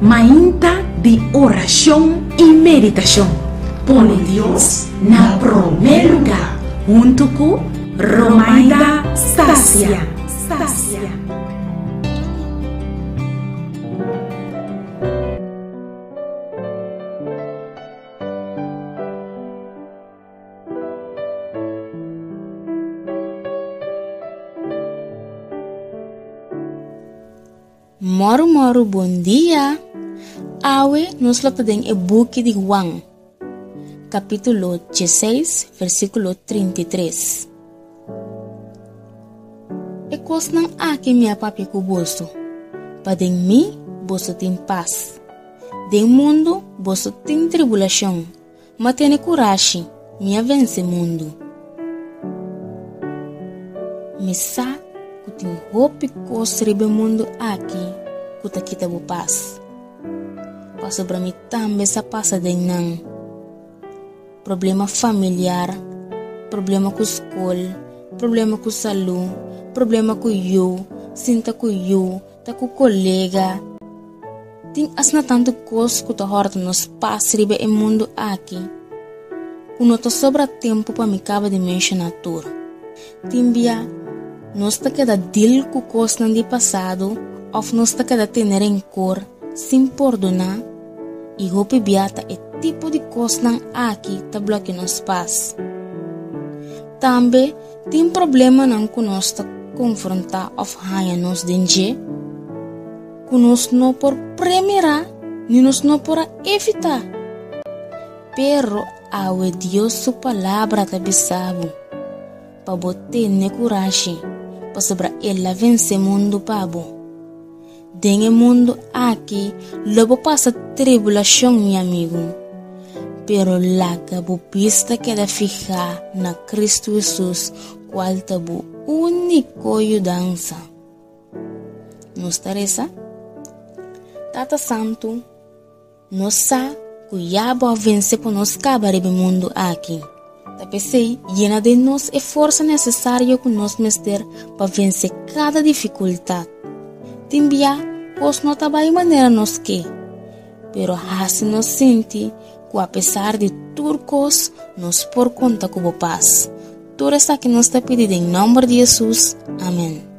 Mainta de oração e meditação. Põe Deus na primeiro lugar. Junto com Romaida Stácia. Moro, bom dia. Awe nos lopeden e book de Juan, capítulo 16, versículo 33. E kos nang aki minha papi ku boso, padeng mi boso tem paz. Den mundo boso tem tribulação, matene coragem, minha vence mundo. Misa kuting hopi kos ribe mundo aki, kuta kita bu paz. Passo para mim também essa passa de não problema familiar, problema com escola, problema com saúde, problema com eu, sinta com eu, tá com colega. Tem asna tanto coisa que tá horta nos passa ribe em mundo aqui. Quando tá sobra tempo para me acaba de mencionar tudo. Timbia nós tá queda deal com coisa de passado, ou nós tá queda ter rancor, sem perdonar. E hope biata é tipo de coisa não aqui tá bloqueando nos paz. Também tem problema não que nós tá confrontar ou hanha nos denge, que nós não por premirar, nem nós não por evitar. Pero awe Deus sua palavra tá bisabo, para botar ne coragem, para sobra ela vencer mundo pabo. Denge mundo aqui, logo passa tribulação, meu amigo. Pero laga bu pista queda ficar na Cristo Jesus, qual tabu único ajudança. Nos taresa? Tata Santo, nos sa cuiabo a vencer por nos cabarebe mundo aqui. Tapesei, llena de nós e força necessária que nós mester para vencer cada dificuldade. Timbia, pois não trabalha maneira nos que, pero assim nos sente que apesar de turcos, nos por conta com o paz. Tudo está que nos está pedindo em nome de Jesus. Amém.